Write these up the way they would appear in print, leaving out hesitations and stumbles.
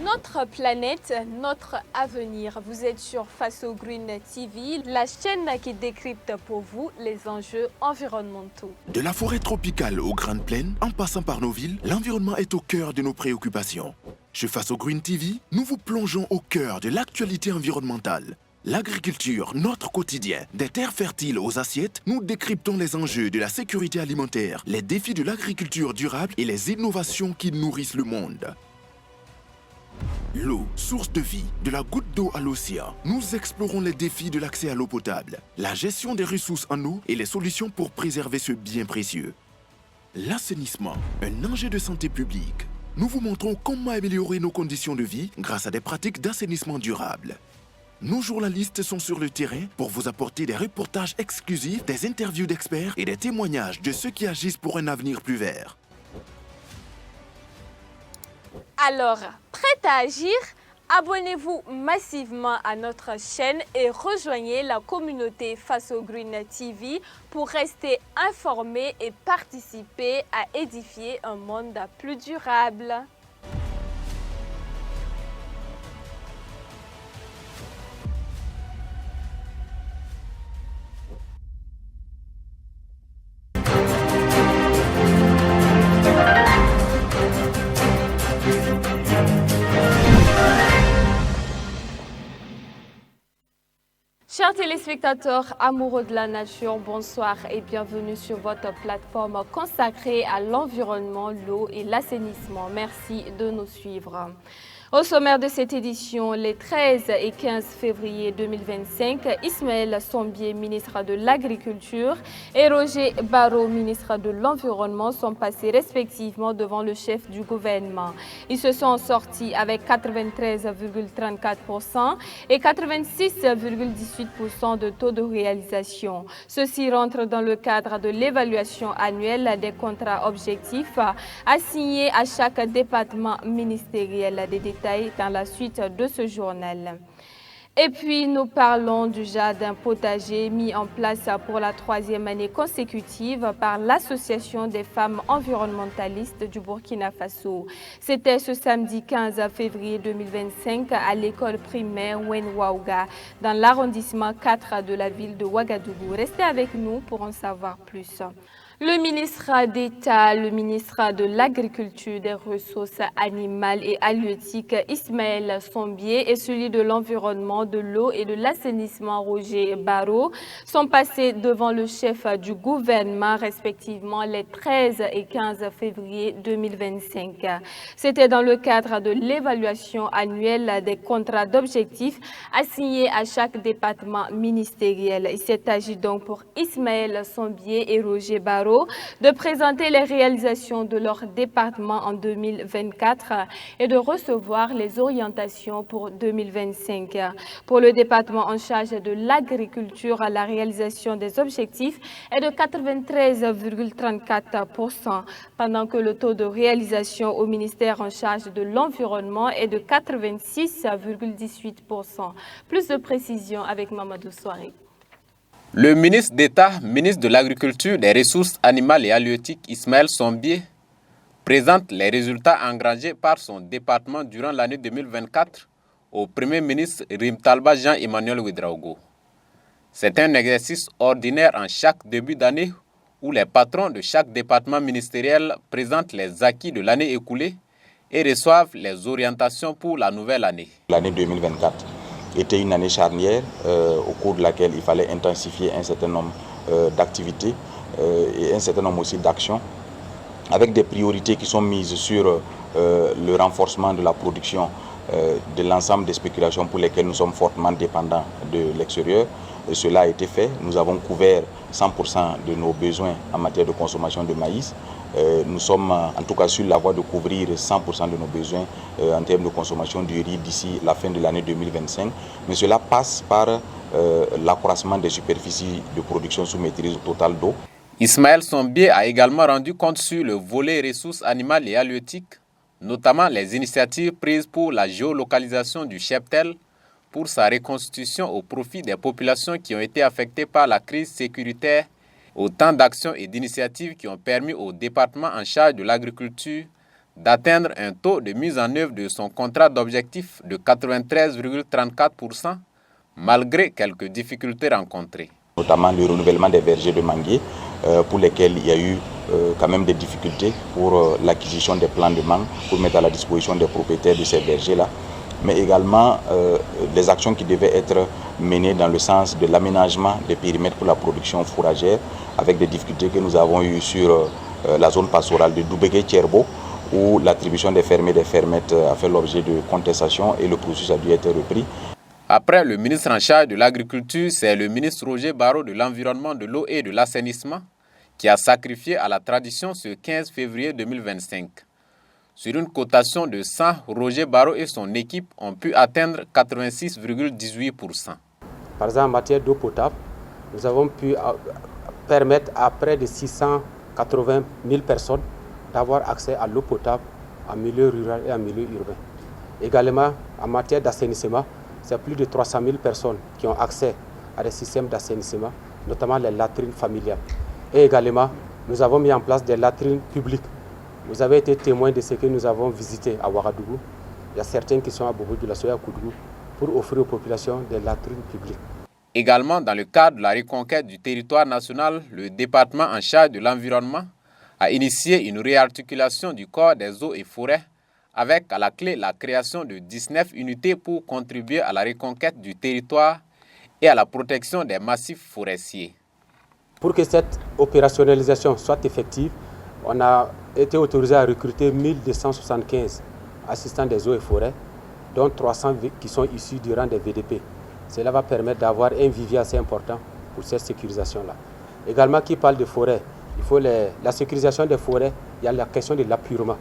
Notre planète, notre avenir. Vous êtes sur Faso Green TV, la chaîne qui décrypte pour vous les enjeux environnementaux. De la forêt tropicale aux grandes plaines, en passant par nos villes, l'environnement est au cœur de nos préoccupations. Chez Faso Green TV, nous vous plongeons au cœur de l'actualité environnementale. L'agriculture, notre quotidien. Des terres fertiles aux assiettes, nous décryptons les enjeux de la sécurité alimentaire, les défis de l'agriculture durable et les innovations qui nourrissent le monde. L'eau, source de vie, de la goutte d'eau à l'océan. Nous explorons les défis de l'accès à l'eau potable, la gestion des ressources en eau et les solutions pour préserver ce bien précieux. L'assainissement, un enjeu de santé publique. Nous vous montrons comment améliorer nos conditions de vie grâce à des pratiques d'assainissement durable. Nos journalistes sont sur le terrain pour vous apporter des reportages exclusifs, des interviews d'experts et des témoignages de ceux qui agissent pour un avenir plus vert. Alors, prêt à agir? Abonnez-vous massivement à notre chaîne et rejoignez la communauté Faso Green TV pour rester informé et participer à édifier un monde plus durable. Chers téléspectateurs amoureux de la nature, bonsoir et bienvenue sur votre plateforme consacrée à l'environnement, l'eau et l'assainissement. Merci de nous suivre. Au sommaire de cette édition, les 13 et 15 février 2025, Ismaël Sombier, ministre de l'Agriculture, et Roger Barreau, ministre de l'Environnement, sont passés respectivement devant le chef du gouvernement. Ils se sont sortis avec 93,34% et 86,18% de taux de réalisation. Ceci rentre dans le cadre de l'évaluation annuelle des contrats objectifs assignés à chaque département ministériel. Des détails dans la suite de ce journal. Et puis, nous parlons du jardin potager mis en place pour la 3e année consécutive par l'Association des femmes environnementalistes du Burkina Faso. C'était ce samedi 15 février 2025 à l'école primaire Wenwaouga, dans l'arrondissement 4 de la ville de Ouagadougou. Restez avec nous pour en savoir plus. Le ministre d'État, le ministre de l'Agriculture, des Ressources animales et halieutiques, Ismaël Sombier, et celui de l'Environnement, de l'eau et de l'assainissement, Roger Barreau, sont passés devant le chef du gouvernement, respectivement les 13 et 15 février 2025. C'était dans le cadre de l'évaluation annuelle des contrats d'objectifs assignés à chaque département ministériel. Il s'est agi donc pour Ismaël Sombier et Roger Barreau de présenter les réalisations de leur département en 2024 et de recevoir les orientations pour 2025. Pour le département en charge de l'agriculture, la réalisation des objectifs est de 93,34%, pendant que le taux de réalisation au ministère en charge de l'environnement est de 86,18%. Plus de précisions avec Mamadou Soiré. Le ministre d'État, ministre de l'Agriculture, des Ressources animales et halieutiques, Ismaël Sombier, présente les résultats engrangés par son département durant l'année 2024 au Premier ministre Rimtalba Jean-Emmanuel Ouédraogo. C'est un exercice ordinaire en chaque début d'année où les patrons de chaque département ministériel présentent les acquis de l'année écoulée et reçoivent les orientations pour la nouvelle année. L'année 2024 était une année charnière au cours de laquelle il fallait intensifier un certain nombre d'activités et un certain nombre aussi d'actions avec des priorités qui sont mises sur le renforcement de la production de l'ensemble des spéculations pour lesquelles nous sommes fortement dépendants de l'extérieur. Cela a été fait. Nous avons couvert 100% de nos besoins en matière de consommation de maïs. Nous sommes en tout cas sur la voie de couvrir 100% de nos besoins en termes de consommation du riz d'ici la fin de l'année 2025. Mais cela passe par l'accroissement des superficies de production sous maîtrise totale d'eau. Ismaël Sombier a également rendu compte sur le volet ressources animales et halieutiques, notamment les initiatives prises pour la géolocalisation du cheptel pour sa reconstitution au profit des populations qui ont été affectées par la crise sécuritaire, autant d'actions et d'initiatives qui ont permis au département en charge de l'agriculture d'atteindre un taux de mise en œuvre de son contrat d'objectif de 93,34%, malgré quelques difficultés rencontrées. Notamment le renouvellement des vergers de manguiers, pour lesquels il y a eu quand même des difficultés pour l'acquisition des plants de mangue, pour mettre à la disposition des propriétaires de ces vergers-là, mais également les actions qui devaient être menées dans le sens de l'aménagement des périmètres pour la production fourragère, avec des difficultés que nous avons eues sur la zone pastorale de Doubégué-Thierbo, où l'attribution des fermés et des fermettes a fait l'objet de contestations et le processus a dû être repris. Après le ministre en charge de l'Agriculture, c'est le ministre Roger Barreau de l'Environnement, de l'Eau et de l'Assainissement qui a sacrifié à la tradition ce 15 février 2025. Sur une cotation de 100, Roger Barreau et son équipe ont pu atteindre 86,18%. Par exemple, en matière d'eau potable, nous avons pu permettre à près de 680 000 personnes d'avoir accès à l'eau potable en milieu rural et en milieu urbain. Également, en matière d'assainissement, c'est plus de 300 000 personnes qui ont accès à des systèmes d'assainissement, notamment les latrines familiales. Et également, nous avons mis en place des latrines publiques. Vous avez été témoin de ce que nous avons visité à Ouagadougou. Il y a certains qui sont à Bobo-Dioulasso et à Koudougou pour offrir aux populations des latrines publiques. Également, dans le cadre de la reconquête du territoire national, le département en charge de l'environnement a initié une réarticulation du corps des eaux et forêts avec à la clé la création de 19 unités pour contribuer à la reconquête du territoire et à la protection des massifs forestiers. Pour que cette opérationnalisation soit effective, on a été autorisé à recruter 1275 assistants des eaux et forêts, dont 300 qui sont issus du rang des VDP. Cela va permettre d'avoir un vivier assez important pour cette sécurisation-là. Également, qui parle de forêt, il faut la sécurisation des forêts, il y a la question de l'appurement.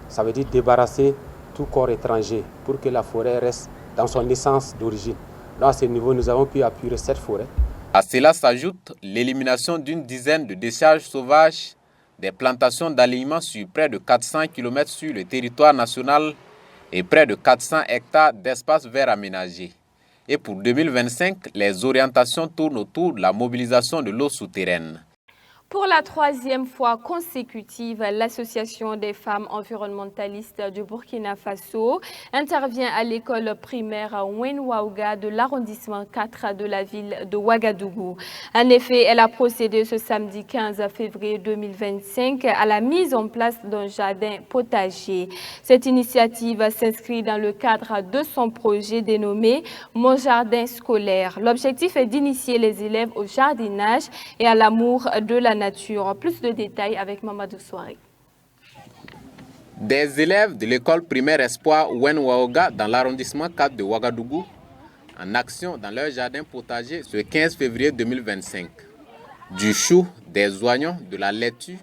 Ça veut dire débarrasser tout corps étranger pour que la forêt reste dans son essence d'origine. Là, à ce niveau, nous avons pu apurer cette forêt. À cela s'ajoute l'élimination d'une dizaine de décharges sauvages, des plantations d'alignement sur près de 400 km sur le territoire national et près de 400 hectares d'espaces verts aménagés. Et pour 2025, les orientations tournent autour de la mobilisation de l'eau souterraine. Pour la troisième fois consécutive, l'Association des femmes environnementalistes du Burkina Faso intervient à l'école primaire Wenwaouga de l'arrondissement 4 de la ville de Ouagadougou. En effet, elle a procédé ce samedi 15 février 2025 à la mise en place d'un jardin potager. Cette initiative s'inscrit dans le cadre de son projet dénommé « Mon jardin scolaire ». L'objectif est d'initier les élèves au jardinage et à l'amour de la nature. Plus de détails avec Mamadou Souaré. Des élèves de l'école primaire Espoir Wenwaouga dans l'arrondissement 4 de Ouagadougou en action dans leur jardin potager ce 15 février 2025. Du chou, des oignons, de la laitue,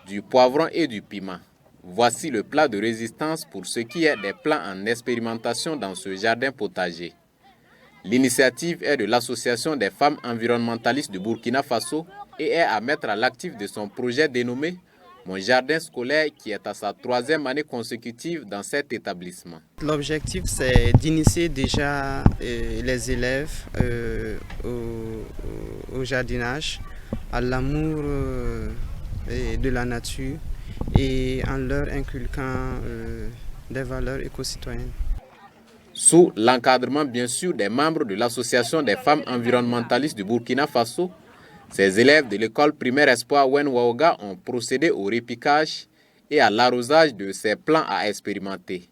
du poivron et du piment. Voici le plat de résistance pour ce qui est des plants en expérimentation dans ce jardin potager. L'initiative est de l'Association des femmes environnementalistes du Burkina Faso et est à mettre à l'actif de son projet dénommé « Mon jardin scolaire » qui est à sa troisième année consécutive dans cet établissement. L'objectif, c'est d'initier déjà les élèves au jardinage, à l'amour de la nature et en leur inculquant des valeurs éco-citoyennes. Sous l'encadrement bien sûr des membres de l'Association des femmes environnementalistes du Burkina Faso, ces élèves de l'école primaire Espoir Wenwaouga ont procédé au repiquage et à l'arrosage de ces plants à expérimenter.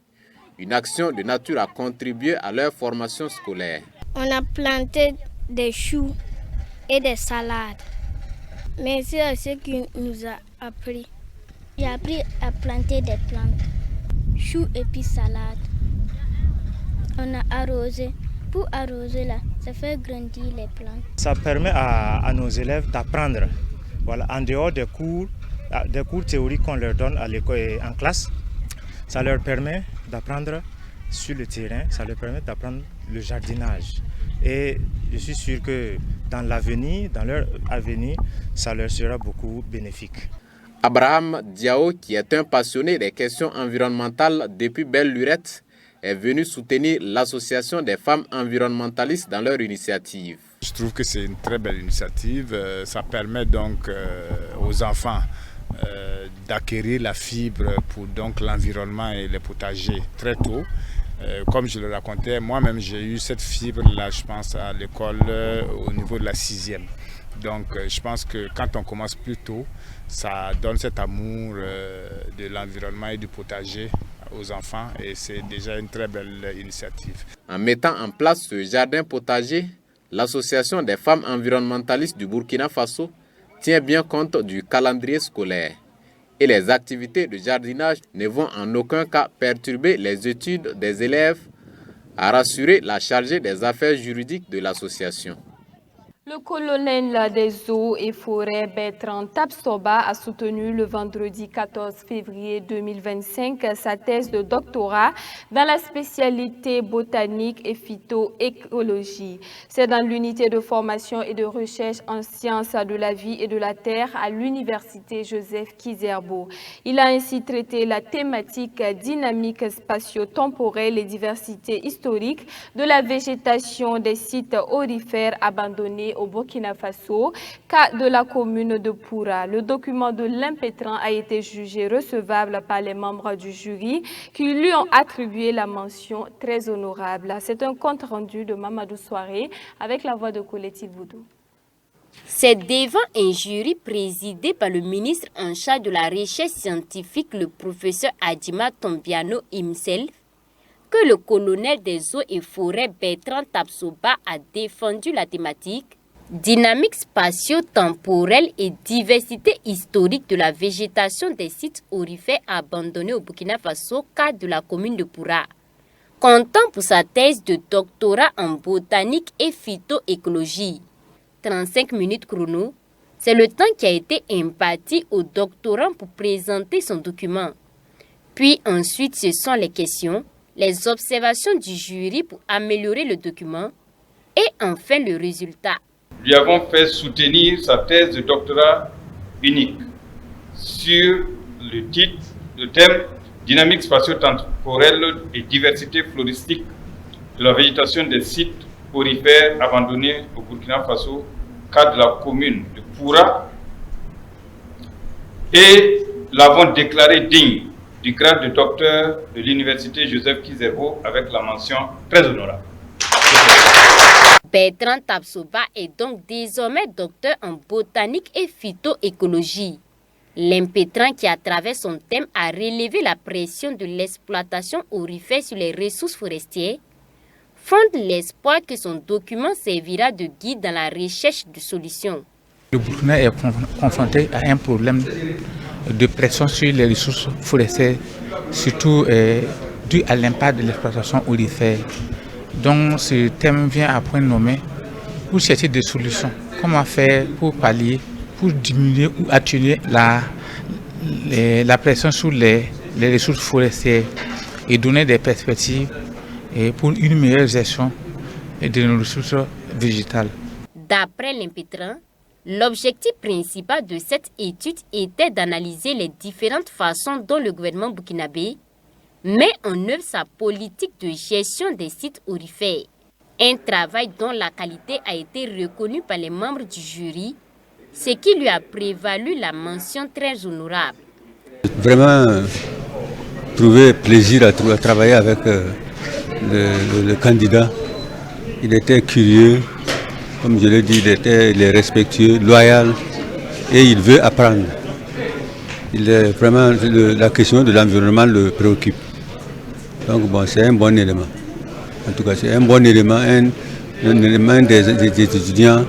Une action de nature a contribué à leur formation scolaire. On a planté des choux et des salades. Merci à ceux qui nous ont appris. J'ai appris à planter des plantes, choux et puis salades. On a arrosé. Pour arroser là, ça fait grandir les plantes. Ça permet à nos élèves d'apprendre. Voilà, en dehors des cours théoriques qu'on leur donne à l'école en classe, ça leur permet d'apprendre sur le terrain, ça leur permet d'apprendre le jardinage. Et je suis sûr que dans l'avenir, dans leur avenir, ça leur sera beaucoup bénéfique. Abraham Diao, qui est un passionné des questions environnementales depuis belle lurette, est venu soutenir l'association des femmes environnementalistes dans leur initiative. Je trouve que c'est une très belle initiative. Ça permet donc aux enfants d'acquérir la fibre pour donc l'environnement et les potagers très tôt. Comme je le racontais, moi-même j'ai eu cette fibre-là, je pense, à l'école au niveau de la 6e. Donc je pense que quand on commence plus tôt, ça donne cet amour de l'environnement et du potager aux enfants et c'est déjà une très belle initiative. En mettant en place ce jardin potager, l'Association des femmes environnementalistes du Burkina Faso tient bien compte du calendrier scolaire. Et les activités de jardinage ne vont en aucun cas perturber les études des élèves, a rassuré la chargée des affaires juridiques de l'association. Le colonel des eaux et forêts Bertrand Tapsoba a soutenu le vendredi 14 février 2025 sa thèse de doctorat dans la spécialité botanique et phytoécologie. C'est dans l'unité de formation et de recherche en sciences de la vie et de la terre à l'université Joseph Kizerbo. Il a ainsi traité la thématique dynamique spatio-temporelle et diversité historique de la végétation des sites aurifères abandonnés au Burkina Faso, cas de la commune de Poura. Le document de l'impétrant a été jugé recevable par les membres du jury qui lui ont attribué la mention très honorable. C'est un compte rendu de Mamadou Soiré avec la voix de Colette Boudou. C'est devant un jury présidé par le ministre en charge de la recherche scientifique, le professeur Adjima Tombiano himself, que le colonel des eaux et forêts Bertrand Tapsoba a défendu la thématique dynamique spatio-temporelle et diversité historique de la végétation des sites aurifères abandonnés au Burkina Faso, cas de la commune de Poura. Comptant pour sa thèse de doctorat en botanique et phytoécologie. 35 minutes chrono, c'est le temps qui a été imparti au doctorant pour présenter son document. Puis ensuite, ce sont les questions, les observations du jury pour améliorer le document et enfin le résultat. Lui avons fait soutenir sa thèse de doctorat unique sur le thème dynamique spatio-temporelle et diversité floristique de la végétation des sites aurifères abandonnés au Burkina Faso, cas de la commune de Poura, et l'avons déclaré digne du grade de docteur de l'université Joseph Kizerbo avec la mention très honorable. Bertrand Tapsoba est donc désormais docteur en botanique et phytoécologie. L'impétrant qui, à travers son thème, a relevé la pression de l'exploitation aurifère sur les ressources forestières, fonde l'espoir que son document servira de guide dans la recherche de solutions. Le Burkina est confronté à un problème de pression sur les ressources forestières, surtout dû à l'impact de l'exploitation aurifère. Donc ce thème vient à point nommé pour chercher des solutions. Comment faire pour pallier, pour diminuer ou atténuer la pression sur les ressources forestières et donner des perspectives pour une meilleure gestion de nos ressources végétales. D'après l'impétrant, l'objectif principal de cette étude était d'analyser les différentes façons dont le gouvernement burkinabé met en œuvre sa politique de gestion des sites aurifères. Un travail dont la qualité a été reconnue par les membres du jury, ce qui lui a prévalu la mention très honorable. Vraiment trouvé plaisir à travailler avec le candidat. Il était curieux, comme je l'ai dit, il est respectueux, loyal et il veut apprendre. Vraiment, la question de l'environnement le préoccupe. Donc bon, c'est un bon élément. En tout cas, c'est un bon élément, un élément des étudiants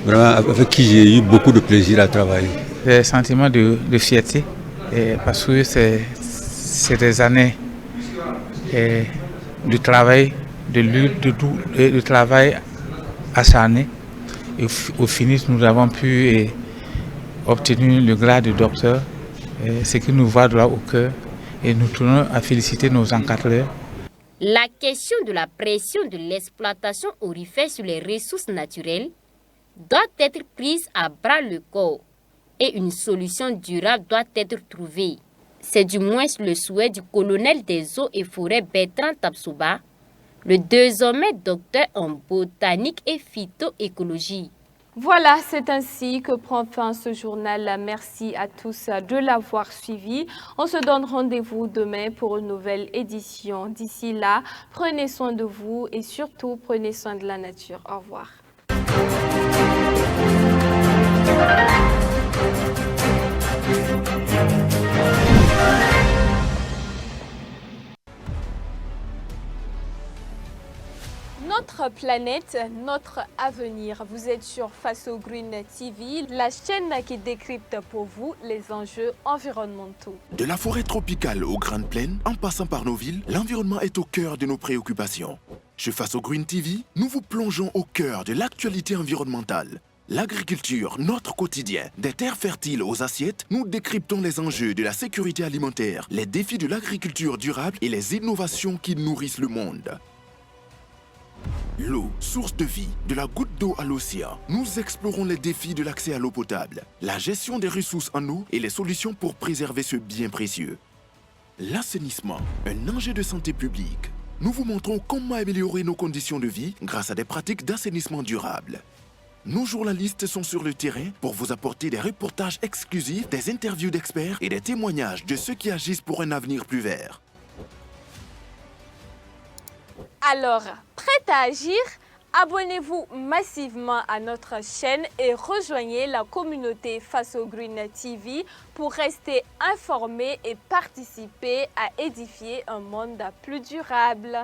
vraiment avec qui j'ai eu beaucoup de plaisir à travailler. Des sentiments de fierté, parce que c'est des années de travail, de lutte, de travail acharné. Et au finish, nous avons pu obtenir le grade de docteur, ce qui nous va droit au cœur. Et nous tenons à féliciter nos encadreurs. La question de la pression de l'exploitation aurifère sur les ressources naturelles doit être prise à bras le corps et une solution durable doit être trouvée. C'est du moins le souhait du colonel des eaux et forêts Bertrand Tapsoba, le désormais docteur en botanique et phytoécologie. Voilà, c'est ainsi que prend fin ce journal. Merci à tous de l'avoir suivi. On se donne rendez-vous demain pour une nouvelle édition. D'ici là, prenez soin de vous et surtout prenez soin de la nature. Au revoir. Notre planète, notre avenir. Vous êtes sur Faso Green TV, la chaîne qui décrypte pour vous les enjeux environnementaux. De la forêt tropicale aux grandes plaines, en passant par nos villes, l'environnement est au cœur de nos préoccupations. Chez Faso Green TV, nous vous plongeons au cœur de l'actualité environnementale. L'agriculture, notre quotidien. Des terres fertiles aux assiettes, nous décryptons les enjeux de la sécurité alimentaire, les défis de l'agriculture durable et les innovations qui nourrissent le monde. L'eau, source de vie, de la goutte d'eau à l'océan. Nous explorons les défis de l'accès à l'eau potable, la gestion des ressources en eau et les solutions pour préserver ce bien précieux. L'assainissement, un enjeu de santé publique. Nous vous montrons comment améliorer nos conditions de vie grâce à des pratiques d'assainissement durable. Nos journalistes sont sur le terrain pour vous apporter des reportages exclusifs, des interviews d'experts et des témoignages de ceux qui agissent pour un avenir plus vert. Alors, prêt à agir? Abonnez-vous massivement à notre chaîne et rejoignez la communauté Faso Green TV pour rester informé et participer à édifier un monde plus durable.